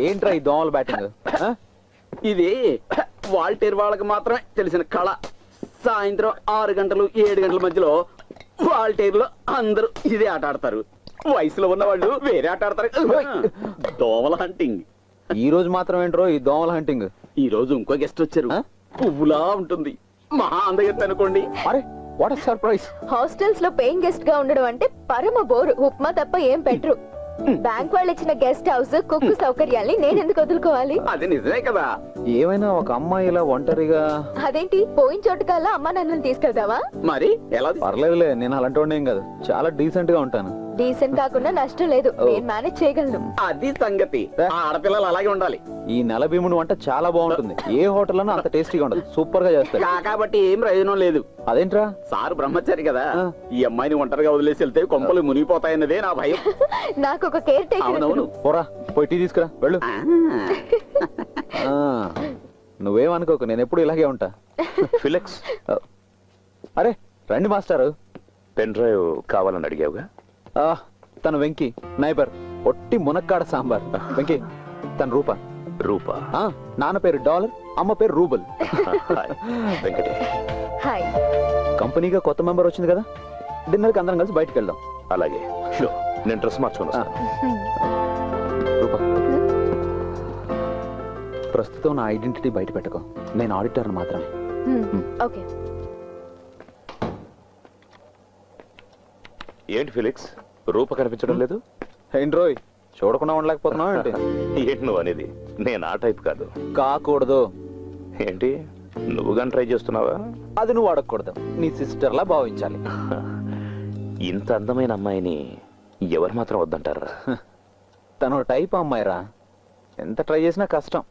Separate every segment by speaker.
Speaker 1: ఏంట్రా ఈ దోమల బ్యాటింగ్?
Speaker 2: ఇది వాల్టేర్ వాళ్ళకి మాత్రమే తెలిసిన కళ. సాయంత్రం 6 గంటలు 7 గంటల మధ్యలో వాల్టేర్ లో అందరూ ఇదే ఆట ఆడతారు. వయసులో ఉన్న వాళ్ళు వేరే ఆట ఆడతారు. దోమల హంటింగ్.
Speaker 1: ఈ రోజు మాత్రం ఏంట్రో ఈ దోమల హంటింగ్?
Speaker 2: ఈ రోజు ఇంకో గెస్ట్ వచ్చారు. పువ్వులా ఉంటుంది, మహా అందగత్తి అనుకోండి.
Speaker 1: అరే వాట్ సర్ప్రైజ్!
Speaker 3: హాస్టల్స్ లో పేయింగ్ గెస్ట్ గా ఉండడం అంటే పరమ బోరు. ఉప్మా తప్ప ఏం పెట్టరు. బ్యాంక్ వాళ్ళు ఇచ్చిన గెస్ట్ హౌస్, కుక్కు సౌకర్యాల్ని నేను ఎందుకు వదులుకోవాలి?
Speaker 2: అది నిజమే కదా.
Speaker 1: ఏమైనా ఒక అమ్మాయి ఇలా ఒంటరిగా?
Speaker 3: అదేంటి, పోయిన చోటు కల్లా అమ్మా నన్ను తీసుకెళ్తావా?
Speaker 2: మరి ఎలా?
Speaker 1: పర్లేదులే, నేను అలాంటి వాడిని ఏం కాదు. చాలా డీసెంట్ గా ఉంటాను.
Speaker 3: డీసెంట్ కాకుండా నష్టం లేదు, నేను మేనేజ్ చేయగలను.
Speaker 2: అది సంగతి. ఆడపిల్లలు అలాగే ఉండాలి.
Speaker 1: ఈ నెల భీముడు వంట చాలా బాగుంటుంది. ఏ హోటల్ అన్నా అంత టేస్టీగా ఉండదు. సూపర్ గా చేస్తారు.
Speaker 2: కాబట్టి ఏం ప్రయోజనం లేదు.
Speaker 1: అదేంట్రా?
Speaker 2: సారు బ్రహ్మచారి కదా, ఈ అమ్మాయిని ఒంటరిగా వదిలేసి వెళ్తే కొంపలు మునిగిపోతాయన్నదే నా భయం.
Speaker 3: నాకు ఒక కేర్ టేకర్.
Speaker 1: అవును, పోరా పోయి టీ తీసుకురా వెళ్ళు. నువ్వేమనుకోకు, నేను ఎప్పుడు ఇలాగే ఉంటా.
Speaker 4: ఫిలిక్స్,
Speaker 1: అరే రండి మాస్టారు.
Speaker 4: పెన్ డ్రైవ్ కావాలని అడిగావుగా?
Speaker 1: తను వెంకీ, నైబర్, ఒట్టి మునక్కాడ సాంబార్. వెంకీ, తన రూపా.
Speaker 4: రూపా?
Speaker 1: నాన్న పేరు డాలర్, అమ్మ పేరు రూబల్.
Speaker 4: వెంకటే.
Speaker 3: హాయ్.
Speaker 1: కంపెనీగా కొత్త మెంబర్ వచ్చింది కదా, డిన్నర్ కి అందరం కలిసి బయటకు వెళ్దాం.
Speaker 4: అలాగే, షూర్. నేను డ్రెస్ మార్చుకున్నా.
Speaker 1: రూపా, ప్రస్తుతం నా ఐడెంటిటీ బయట పెట్టుకో. నేను ఆడిటర్ మాత్రమే.
Speaker 3: ఓకే.
Speaker 4: ఏంటి ఫిలిక్స్, రూప కనిపించడం లేదు?
Speaker 1: ఏంట్రోయ్, చూడకుండా ఉండలేకపోతున్నావు ఏంటి?
Speaker 4: ఏంటి నువ్వు అనేది? నేను ఆ టైప్ కాదు.
Speaker 1: కాకూడదు.
Speaker 4: ఏంటి, నువ్వు కానీ ట్రై చేస్తున్నావా?
Speaker 1: అది నువ్వు అడగకూడదు, నీ సిస్టర్ లా భావించాలి.
Speaker 4: ఇంత అందమైన అమ్మాయిని ఎవరు మాత్రం వద్దంటారా?
Speaker 1: తను టైప్ అమ్మాయిరా, ఎంత ట్రై చేసినా కష్టం.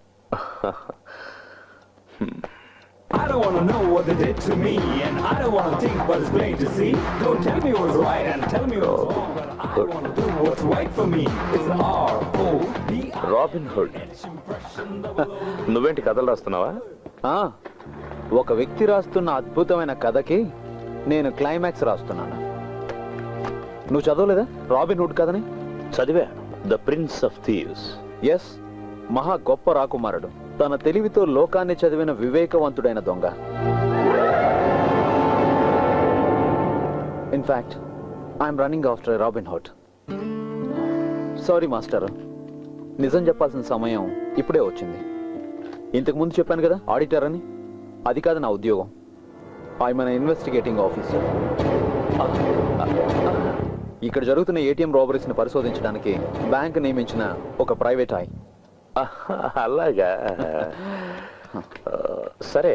Speaker 5: I don't wanna know what they did to me, and I don't wanna think what is plain to see. Don't tell me what's right and tell me what's wrong, but I wanna do what's right for me. It's R-O-B-I.
Speaker 4: Robin hood. నువ్వేంటి కథలు రాస్తున్నావా?
Speaker 1: ఒక వ్యక్తి రాస్తున్న అద్భుతమైన కథకి నేను climax రాస్తున్నాను. నువ్వు చదవలేదా రాబిన్ హుడ్ కథని?
Speaker 4: చదివా. The prince of thieves.
Speaker 1: Yes, మహా గొప్ప రాకుమారుడు, తన తెలివితో లోకాన్ని చదివిన వివేకవంతుడైన దొంగ. In fact I'm running after Robin Hood. Sorry master, నిజం చెప్పాల్సిన సమయం ఇప్పుడే వచ్చింది. ఇంతకు ముందు చెప్పాను కదా ఆడిటర్ అని, అది కాదు నా ఉద్యోగం. I'm an investigating officer. ఇక్కడ జరుగుతున్న ఏటీఎం రాబరీస్ ని పరిశోధించడానికి బ్యాంక్ నియమించిన ఒక ప్రైవేట్ ఐ.
Speaker 4: అలాగా? సరే,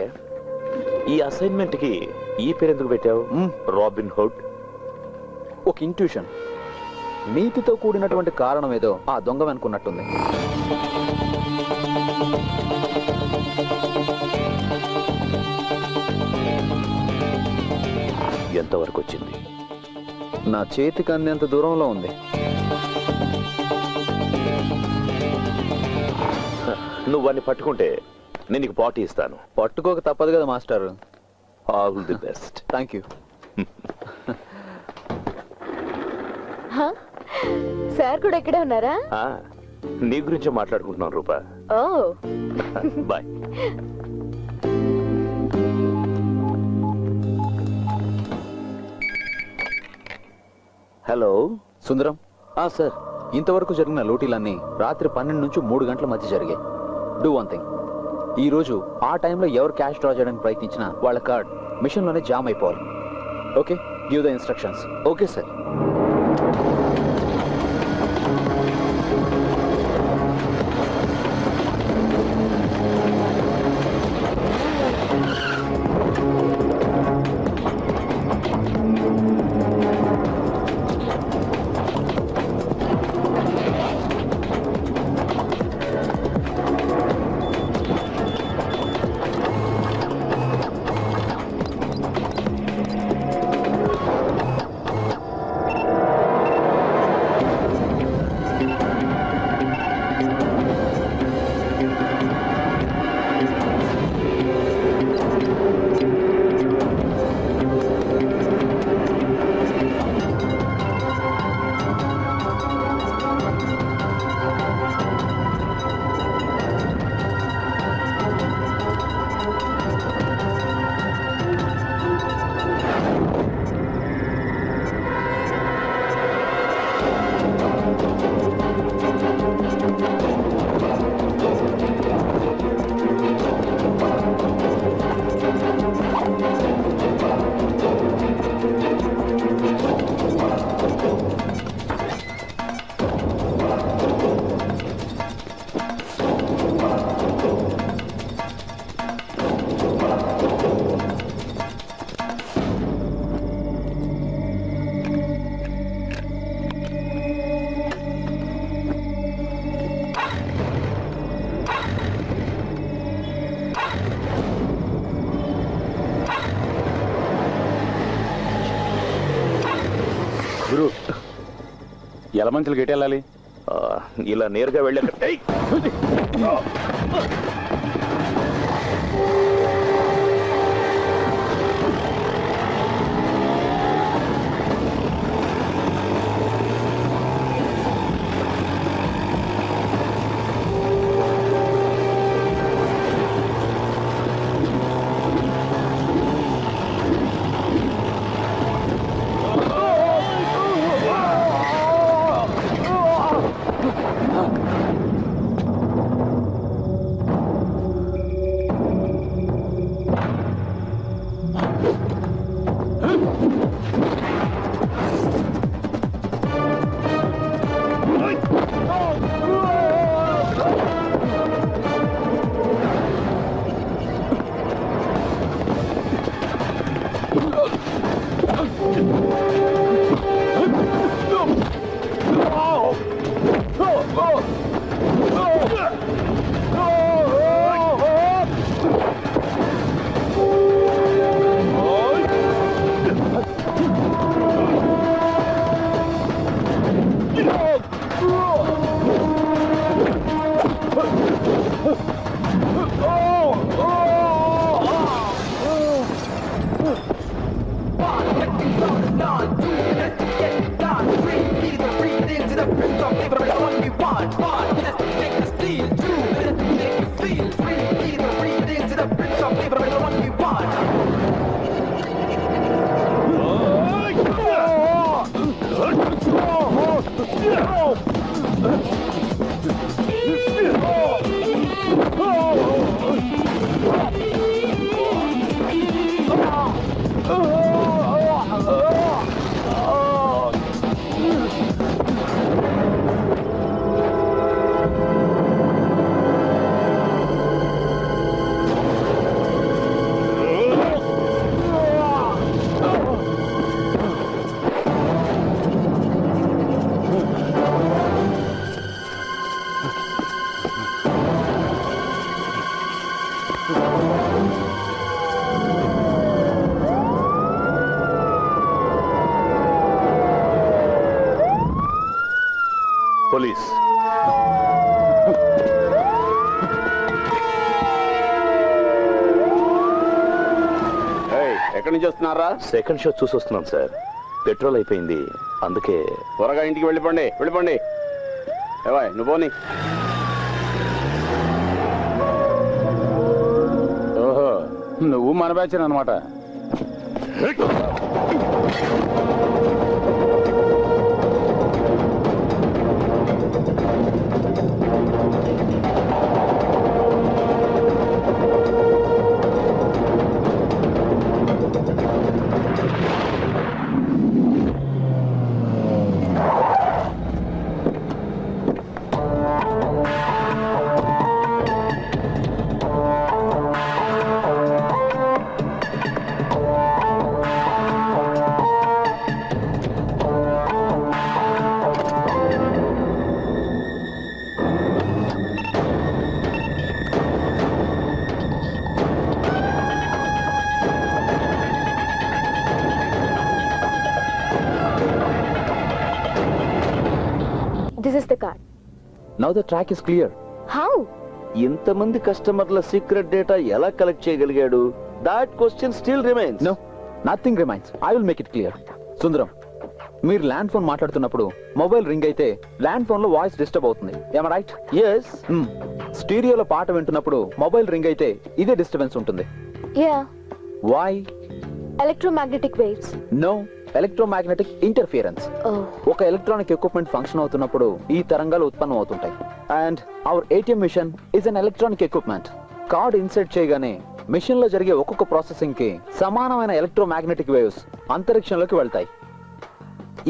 Speaker 4: ఈ అసైన్మెంట్ కి ఈ పేరు ఎందుకు పెట్టావు? Robin hood.
Speaker 1: ఒక ఇంట్యూషన్, నీతితో కూడినటువంటి కారణం ఏదో ఆ దొంగ అనుకున్నట్టుంది.
Speaker 4: ఎంతవరకు వచ్చింది?
Speaker 1: నా చేతికి అందేంత దూరంలో ఉంది.
Speaker 4: నువ్వు వాడిని పట్టుకుంటే నేను నీకు పార్టీ ఇస్తాను.
Speaker 1: పట్టుకోక తప్పదు కదా master.
Speaker 4: All the best.
Speaker 1: Thank you.
Speaker 3: Sir కూడా ఇక్కడే ఉన్నారా?
Speaker 4: నీ గురించే మాట్లాడుకుంటున్నాను రూపా.
Speaker 3: ఓ
Speaker 4: బాయ్. హలో
Speaker 1: సుందరం. సార్, ఇంతవరకు జరిగిన లూటీలన్నీ రాత్రి 12 నుంచి 3 గంటల మధ్య జరిగాయి. డూ వన్ థింగ్, ఈ రోజు ఆ టైంలో ఎవరు క్యాష్ డ్రా చేయడానికి ప్రయత్నించినా వాళ్ళ కార్డ్ మిషన్ లోనే జామ్ అయిపోవాలి. Okay, give the instructions.
Speaker 4: Okay sir.
Speaker 6: ఎలమంచులు గెట్ వెళ్ళాలి?
Speaker 4: ఇలా నేరుగా వెళ్ళాక పోలీస్.
Speaker 2: ఎక్కడి నుంచి వస్తున్నారా?
Speaker 4: సెకండ్ షో చూసి వస్తున్నాను సార్. పెట్రోల్ అయిపోయింది, అందుకే.
Speaker 2: త్వరగా ఇంటికి వెళ్ళిపోండి, వెళ్ళిపోండి. ఏవాయ్ నువ్వు పోనీ.
Speaker 6: ఓహో, నువ్వు మన బ్యాచ్ అనమాట.
Speaker 3: This is the card.
Speaker 1: Now the track is clear.
Speaker 3: How?
Speaker 4: ఇంతమంది కస్టమర్ల సీక్రెట్ డేటా ఎలా కలెక్ట్ చేయగలిగాడు? That question still remains.
Speaker 1: No, nothing remains. I will make it clear. Sundaram, మీరు ల్యాండ్ ఫోన్ మాట్లాడుతున్నప్పుడు మొబైల్ రింగ్ అయితే ల్యాండ్ ఫోన్ లో voice disturb అవుతుంది. ఏమ రైట్?
Speaker 4: ఎస్.
Speaker 1: స్టీరియోలో పాట వింటున్నప్పుడు మొబైల్ రింగ్ అయితే ఇదే డిస్టర్బెన్స్ ఉంటుంది.
Speaker 3: Yeah.
Speaker 1: Why?
Speaker 3: Electromagnetic waves.
Speaker 1: No, electromagnetic interference.
Speaker 3: Oh.
Speaker 1: ఒక ఎలక్ట్రానిక్ ఎక్విప్మెంట్ ఫంక్షన్ అవుతున్నప్పుడు ఈ తరంగాలు ఉత్పన్నం అవుతుంటాయి. And our ATM machine is an electronic equipment. Card insert చేయగానే మిషన్ లో జరిగే ఒక్కొక్క ప్రాసెసింగ్ కి సమానమైన ఎలక్ట్రోమాగ్నెటిక్ వేవ్స్ అంతరిక్షంలోకి వెళ్తాయి.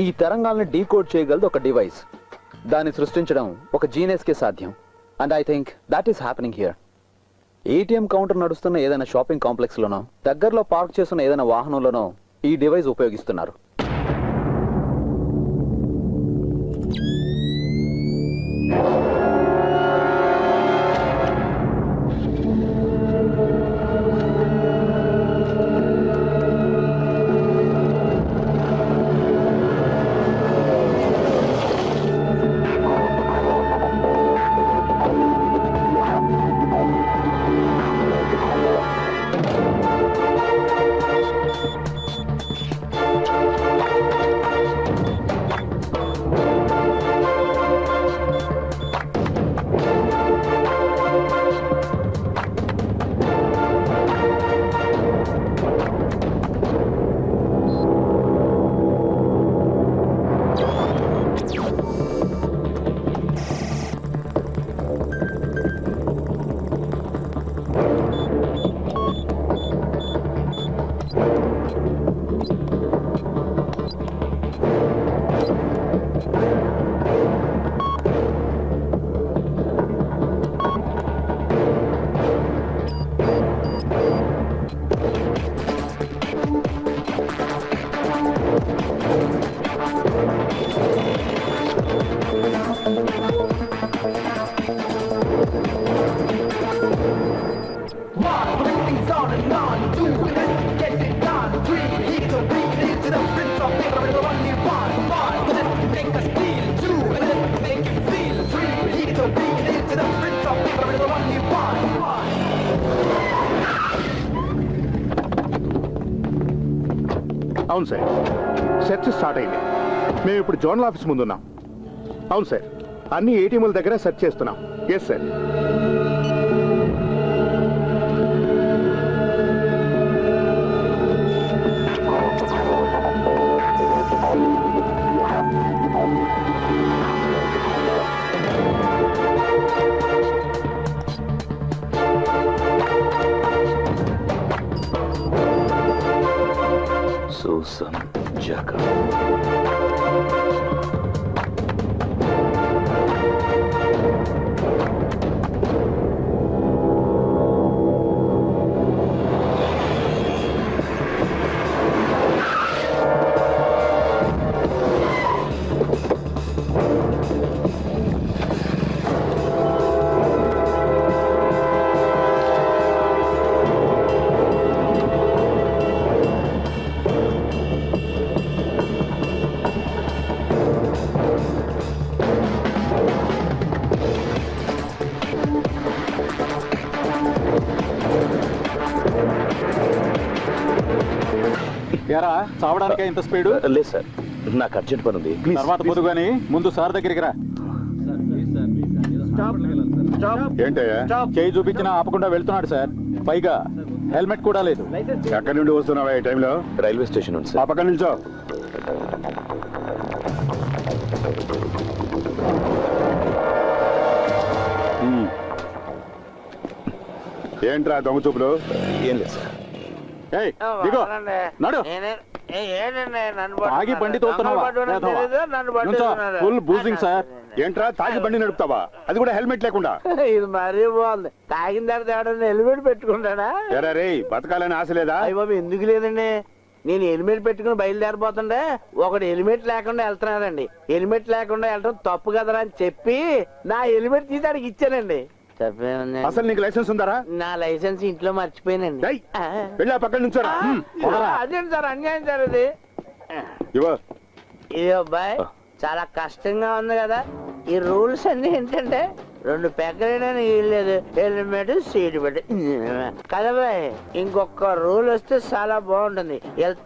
Speaker 1: ఈ తరంగాల్ని డీకోడ్ చేయగలదు ఒక డివైస్. దాన్ని సృష్టించడం ఒక జీనియస్ కే సాధ్యం. And I think that is happening here. ATM counter నడుస్తున్న ఏదైనా షాపింగ్ కాంప్లెక్స్ లోనో, దగ్గరలో పార్క్ చేస్తున్న ఏదైనా వాహనంలోనో ఈ డివైస్ ఉపయోగిస్తున్నారు.
Speaker 7: అవును సార్, సెర్చ్ స్టార్ట్ అయింది. మేము ఇప్పుడు జోనల్ ఆఫీస్ ముందున్నాం. అవును సార్, అన్ని ఏటీఎంల దగ్గర సెర్చ్ చేస్తున్నాం. Yes sir.
Speaker 4: సూసన్ జాకా.
Speaker 6: ఎరా చావడానికే ఇంత స్పీడు?
Speaker 4: లేదు సార్, నాకు అర్జెంట్ పని ఉంది.
Speaker 6: తర్వాత పొద్దు గానీ ముందు సార్ దగ్గరికి రా.
Speaker 7: ఏంటయ్యా?
Speaker 6: చేయి చూపించినా ఆపకుండా వెళ్తున్నాడు సార్. పైగా హెల్మెట్ కూడా లేదు.
Speaker 7: ఎక్కడి నుండి వస్తున్నావా ఈ టైంలో?
Speaker 4: రైల్వే స్టేషన్ ఉంది
Speaker 7: ఆ
Speaker 4: సార్.
Speaker 7: పక్క నిల్చో. ఏంట్రా దొంగ చూపులు?
Speaker 4: ఏం లేదు సార్.
Speaker 6: ఏయ్, దిగో, నడు. తాగి బండి తోలుతున్నావా? నుంచో. Full boozing sir.
Speaker 7: ఏంట్రా తాగి బండి నడుపుతావా? అది కూడా హెల్మెట్ లేకుండా?
Speaker 2: ఇది మరీ బాగుంది. తాగిన తర్వాత ఎవడన్నా హెల్మెట్ పెట్టుకుంటాడా?
Speaker 7: ఎరా రే, బతకాలని ఆశ లేదా?
Speaker 2: అయ్య బాబు, ఎందుకు లేదండి. నేను హెల్మెట్ పెట్టుకుని బయలుదేరిపోతుండే ఒకడు హెల్మెట్ లేకుండా వెళ్తున్నాడండి. హెల్మెట్ లేకుండా వెళ్ళడం తప్పు కదరా అని చెప్పి నా హెల్మెట్ తీసి అడిగి ఇచ్చానండి.
Speaker 7: అసలు నీకు లైసెన్స్ ఉందారా?
Speaker 2: నా లైసెన్స్ ఇంట్లో మర్చిపోయానండి.
Speaker 7: ఏయ్, వెళ్ళి ఆ పక్కన నుంచోరా.
Speaker 2: అదేంటి సార్ అన్యాయం సార్ ఇది.
Speaker 7: ఇవ్వ.
Speaker 2: ఇది అబ్బాయి చాలా కష్టంగా ఉంది కదా. ఈ రూల్స్ అన్ని ఏంటంటే 2 పెగ్గలేదని వీల్లేదు, హెల్మెట్ సీట్ పెట్టి కదా బాయ్. ఇంకొక రూల్ వస్తే చాలా బాగుంటుంది.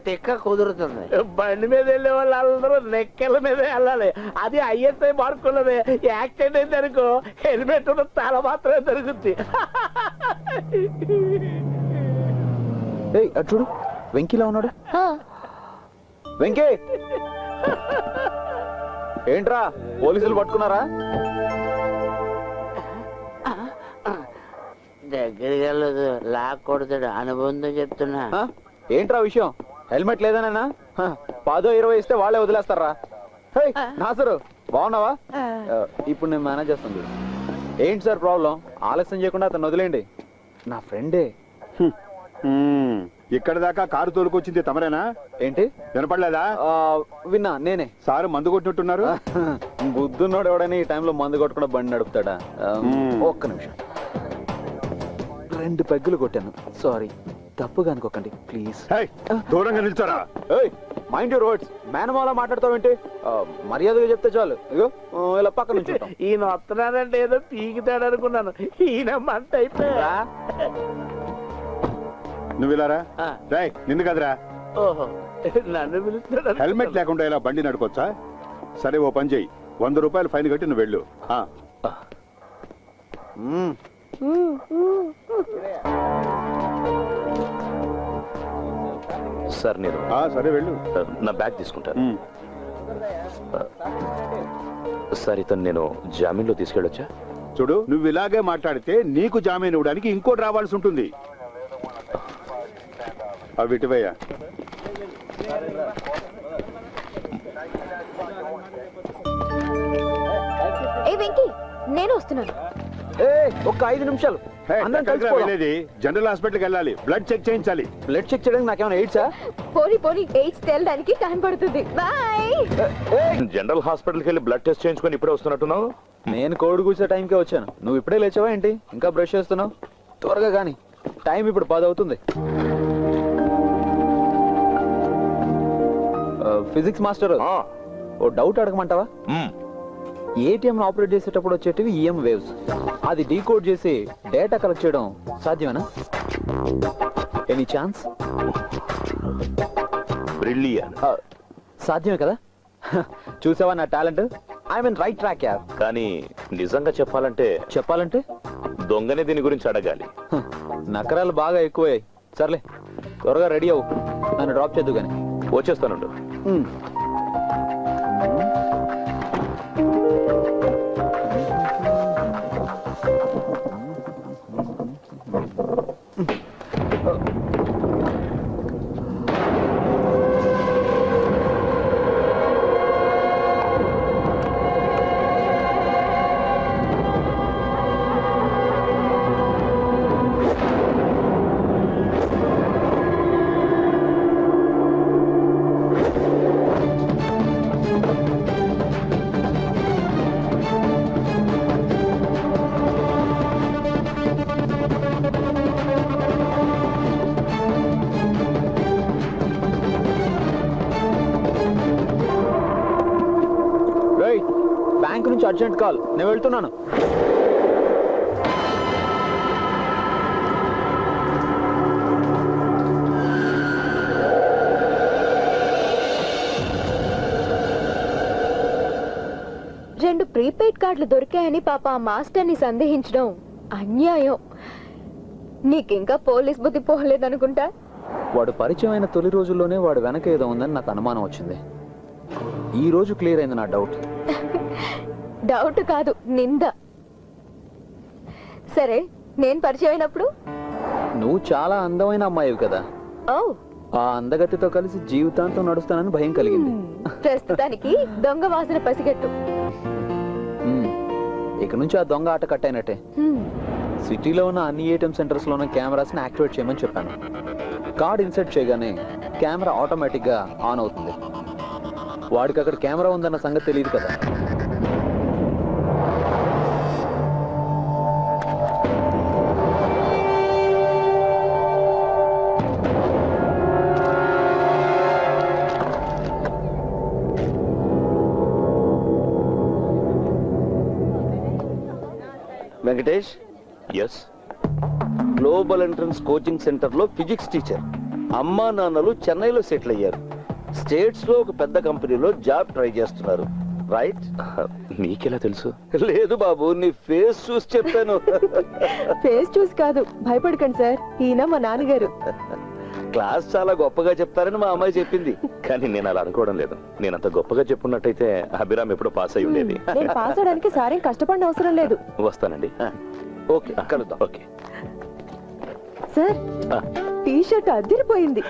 Speaker 2: తిక్క కుదురుతుంది. బండి మీద వెళ్ళే వాళ్ళు అందరూ నెక్కల మీద వెళ్ళాలి. అది ఐఎస్ఐ మార్కున్నది. యాక్సిడెంట్ అయితే అనుకో హెల్మెట్ ఉన్న తల మాత్రమే దొరుకుతుంది.
Speaker 1: ఏయ్, అటు చూడు, వెంకీలా ఉన్నాడు. వెంకీ, ఏంట్రా పోలీసులు పట్టుకున్నారా?
Speaker 2: దగ్గరికి వెళ్ళదు, లాక్ కొడతాడు. అనుబంధం చెప్తున్నా.
Speaker 1: ఏంట్రా విషయం? హెల్మెట్ లేదనేనా? 10-20 ఇస్తే వాళ్ళే వదిలేస్తారా? నాసరు, బాగున్నావా? ఇప్పుడు నేను మేనేజ్ చేస్తాను చూడు. ఏంటి సార్ ప్రాబ్లం? ఆలస్యం చేయకుండా అతను వదిలేండి. నా ఫ్రెండే.
Speaker 7: ఇక్కడ దాకా కారు తోలుకొచ్చింది తమరేనా?
Speaker 1: ఏంటి
Speaker 7: వినపడలేదా?
Speaker 1: విన్నా, నేనే.
Speaker 7: సారు మందు కొట్టినట్టున్నారు.
Speaker 1: బుద్ధున్నోడు ఎవడని ఈ టైంలో మందు కొట్టకుండా బండి నడుపుతాడా? ఒక్క నిమిషం. 2 పెగ్గులు కొట్టాను. సారీ, తప్పుగా అనుకోకండి ప్లీజ్.
Speaker 7: దూరంగా నిల్చోరా.
Speaker 1: Mind your words. మేనమాలా మాట్లాడతావేంటి? మర్యాదగా చెప్తే చాలు. ఇగో ఇలా పక్క నుంచి
Speaker 2: ఈయన వస్తున్నాడంటే ఏదో పీకుతాడు అనుకున్నాను. ఈయన మంట అయిపోయా.
Speaker 7: నువ్వు ఇలారా. నిన్ను కదరా.
Speaker 2: ఓహో, నన్ను పిలుస్తాడు.
Speaker 7: హెల్మెట్ లేకుండా ఇలా బండి నడుకోవచ్చా? సరే, ఓ పని చెయ్యి. 100 రూపాయలు ఫైన్ కట్టి నువ్వు వెళ్ళు.
Speaker 4: సార్ నేను
Speaker 7: సరే వెళ్ళు.
Speaker 4: నా బ్యాగ్ తీసుకుంటాను. సార్, ఇతను నేను జామీన్లో తీసుకెళ్ళొచ్చా?
Speaker 7: చూడు, నువ్వు ఇలాగే మాట్లాడితే నీకు జామీన్ ఇవ్వడానికి ఇంకోటి రావాల్సి ఉంటుంది. అవి ఇటువయ్యా.
Speaker 3: ఏ వెంకీ, నేను వస్తున్నాను.
Speaker 1: ఒక్క 5 నిమిషాలు.
Speaker 7: జనరల్ హాస్పిటల్కి వెళ్ళాలి. బ్లడ్ చెక్ చేయించాలి.
Speaker 1: బ్లడ్ చెక్ చేయడానికి నాకేమైనా ఎయిడ్సా?
Speaker 3: పోనీ ఎయిడ్స్ తేలడానికి టైం పడుతుంది. బాయ్.
Speaker 4: జనరల్ హాస్పిటల్కి వెళ్ళి బ్లడ్ టెస్ట్ చేయించుకొని ఇప్పుడే వస్తున్నట్టున్నావు.
Speaker 1: నేను కోడి కూర్చే టైంకే వచ్చాను. నువ్వు ఇప్పుడే లేచావా ఏంటి? ఇంకా బ్రష్ చేస్తున్నావు? త్వరగా కానీ, టైం ఇప్పుడు 10 అవుతుంది. ఫిజిక్స్ మాస్టర్, ఓ డౌట్ అడగమంటావా? ఏటీఎం ఆపరేట్ చేసేటప్పుడు వచ్చేటివి ఈఎం వేవ్స్. అది డీకోడ్ చేసి డేటా కలెక్ట్ చేయడం సాధ్యమేనా? Any chance?
Speaker 4: బ్రిలియant.
Speaker 1: సాధ్యమే కదా? చూసావా నా talent? I mean right track యార్.
Speaker 4: కానీ నిజంగా చెప్పాలంటే దొంగనే దీని గురించి అడగాలి.
Speaker 1: నకరాలు బాగా ఎక్కువయ్యాయి. సర్లే, త్వరగా రెడీ అవ్వు, నన్ను డ్రాప్ చేద్దు కానీ.
Speaker 4: వచ్చేస్తానుండు.
Speaker 1: బ్యాంక్ నుంచి అర్జెంట్ కాల్, నేను వెళ్తున్నాను.
Speaker 3: రెండు ప్రీపెయిడ్ కార్డులు దొరికాయని పాప ఆ మాస్టర్ని సందేహించడం అన్యాయం. నీకింకా పోలీస్ బుద్ధి పోలేదనుకుంటా.
Speaker 1: వాడు పరిచయం అయిన తొలి రోజుల్లోనే వాడు వెనక ఏదో ఉందని నాకు అనుమానం వచ్చింది. ఈ రోజు క్లియర్ అయింది నా డౌట్.
Speaker 3: డౌట్ కాదు, నింద. సరే, నేను పరిచయం అయినప్పుడు
Speaker 1: నువ్వు చాలా అందమైన అమ్మాయివి కదా.
Speaker 3: ఓ,
Speaker 1: ఆ అందగతితో కలిసి జీవితాంతం నడుస్తానని భయం కలిగింది.
Speaker 3: ప్రస్తుతానికి దొంగ వాసన పసిగట్టు.
Speaker 1: ఇక నుంచి ఆ దొంగ ఆట కట్టయినట్టే. సిటీలో ఉన్న అన్ని ఏటీఎం సెంటర్స్ లోనే కెమెరాస్ ని యాక్టివేట్ చేయమని చెప్పాను. కార్డ్ ఇన్సర్ట్ చేయగానే కెమెరా ఆటోమేటిక్ గా ఆన్ అవుతుంది. వాడికి అక్కడ కెమెరా ఉందన్న సంగతి తెలియదు కదా.
Speaker 2: Venkatesh,
Speaker 4: yes.
Speaker 2: Global entrance coaching centre లో ఫిజిక్స్ టీచర్. అమ్మా నాన్నలు చెన్నైలో సెటిల్ అయ్యారు. స్టేట్స్ లో ఒక పెద్ద కంపెనీలో జాబ్ ట్రై చేస్తున్నారు. రైట్?
Speaker 4: నీకెలా తెలుసు?
Speaker 2: లేదు బాబు, నీ ఫేస్ చూసి చెప్పాను.
Speaker 8: ఫేస్ చూసి కాదు, భయపడకండి సార్, ఈయన మా నాన్నగారు.
Speaker 2: క్లాస్ చాలా గొప్పగా చెప్తారని మా అమ్మాయి చెప్పింది.
Speaker 4: కానీ నేను అలా అనుకోవడం లేదు. నేను అంత గొప్పగా చెప్పున్నట్టయితే అభిరామ్ ఎప్పుడో పాస్ అయి ఉండేది.
Speaker 8: నేను పాస్ అవడానికి సారేం కష్టపడిన అవసరం లేదు.
Speaker 4: వస్తానండి.
Speaker 2: ఓకే, కలుద్దాం.
Speaker 4: ఓకే
Speaker 8: సార్, టీ షర్ట్ అదిరిపోయింది.